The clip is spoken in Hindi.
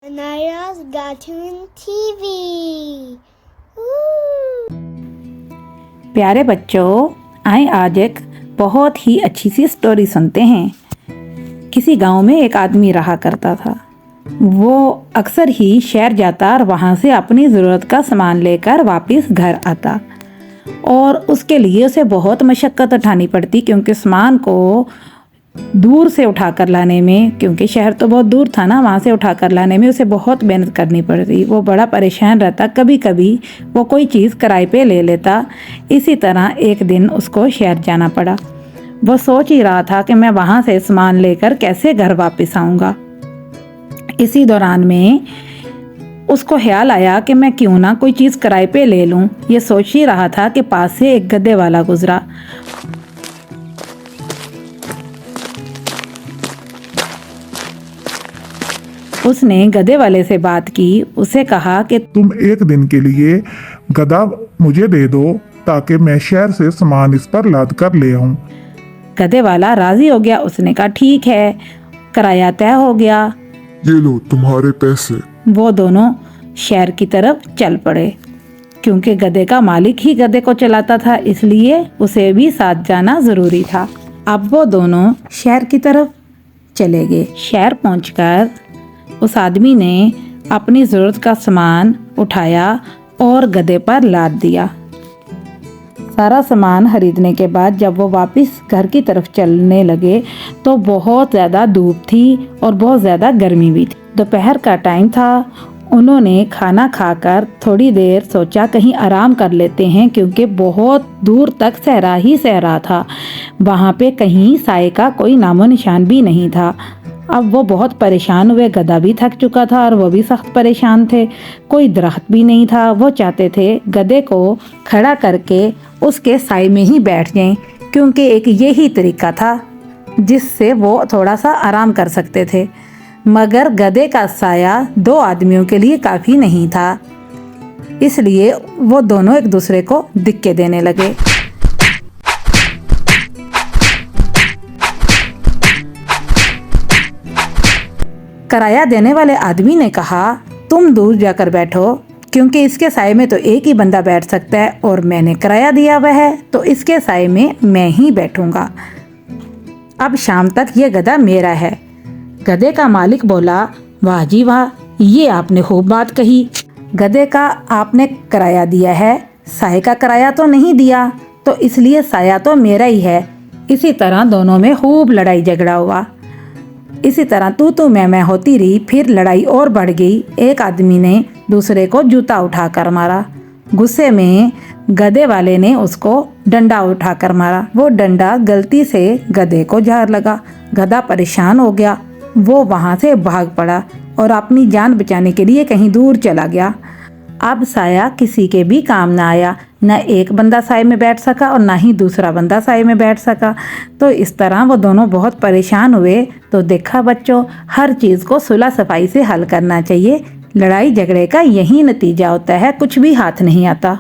Anaya's Cartoon TV। प्यारे बच्चों, आए आज एक बहुत ही अच्छी सी स्टोरी सुनते हैं। किसी गांव में एक आदमी रहा करता था। वो अक्सर ही शहर जाता और वहाँ से अपनी ज़रूरत का सामान लेकर वापस घर आता और उसके लिए उसे बहुत मशक्क़त उठानी पड़ती, क्योंकि सामान को दूर से उठाकर लाने में, क्योंकि शहर तो बहुत दूर था ना, वहाँ से उठाकर लाने में उसे बहुत मेहनत करनी पड़ती। वो बड़ा परेशान रहता। कभी कभी वो कोई चीज़ किराए पे ले लेता। इसी तरह एक दिन उसको शहर जाना पड़ा। वो सोच ही रहा था कि मैं वहाँ से सामान लेकर कैसे घर वापस आऊँगा। इसी दौरान में उसको ख्याल आया कि मैं क्यों ना कोई चीज़ किराए पे ले लूँ। ये सोच ही रहा था कि पास से एक गधे वाला गुजरा। उसने गधे वाले से बात की। उसे कहा कि तुम एक दिन के लिए गधा मुझे दे दो ताकि मैं शहर से सामान इस पर लाद कर ले आऊं। गधे वाला राजी हो गया। उसने कहा ठीक है, किराया तय हो गया। ये लो तुम्हारे पैसे। वो दोनों शहर की तरफ चल पड़े। क्योंकि गधे का मालिक ही गधे को चलाता था, इसलिए उसे भी साथ जाना जरूरी था। अब वो दोनों शहर की तरफ चले गए। शहर पहुंचकर उस आदमी ने अपनी ज़रूरत का सामान उठाया और गधे पर लाद दिया। सारा सामान खरीदने के बाद जब वो वापस घर की तरफ चलने लगे तो बहुत ज़्यादा धूप थी और बहुत ज़्यादा गर्मी भी थी। दोपहर का टाइम था। उन्होंने खाना खाकर थोड़ी देर सोचा कहीं आराम कर लेते हैं, क्योंकि बहुत दूर तक सहरा ही सहरा था। वहाँ पे कहीं साए का कोई नामो निशान भी नहीं था। अब वो बहुत परेशान हुए। गधा भी थक चुका था और वो भी सख्त परेशान थे। कोई दरख्त भी नहीं था। वो चाहते थे गधे को खड़ा करके उसके साए में ही बैठ जाएं, क्योंकि एक यही तरीका था जिससे वो थोड़ा सा आराम कर सकते थे। मगर गधे का साया दो आदमियों के लिए काफ़ी नहीं था, इसलिए वो दोनों एक दूसरे को धिक्के देने लगे। किराया देने वाले आदमी ने कहा, तुम दूर जाकर बैठो, क्योंकि इसके साए में तो एक ही बंदा बैठ सकता है और मैंने किराया दिया हुआ है, तो इसके साए में मैं ही बैठूंगा। अब शाम तक ये गधा मेरा है। गधे का मालिक बोला, वाह जी वाह, ये आपने खूब बात कही। गधे का आपने किराया दिया है, साए का किराया तो नहीं दिया, तो इसलिए साया तो मेरा ही है। इसी तरह दोनों में खूब लड़ाई झगड़ा हुआ। इसी तरह तू मैं होती रही। फिर लड़ाई और बढ़ गई। एक आदमी ने दूसरे को जूता उठाकर मारा। गुस्से में गधे वाले ने उसको डंडा उठाकर मारा। वो डंडा गलती से गधे को जा लगा। गधा परेशान हो गया। वो वहाँ से भाग पड़ा और अपनी जान बचाने के लिए कहीं दूर चला गया। अब साया किसी के भी काम ना आया। न एक बंदा साए में बैठ सका और ना ही दूसरा बंदा साए में बैठ सका। तो इस तरह वो दोनों बहुत परेशान हुए। तो देखा बच्चों, हर चीज़ को सुलह सफाई से हल करना चाहिए। लड़ाई झगड़े का यही नतीजा होता है, कुछ भी हाथ नहीं आता।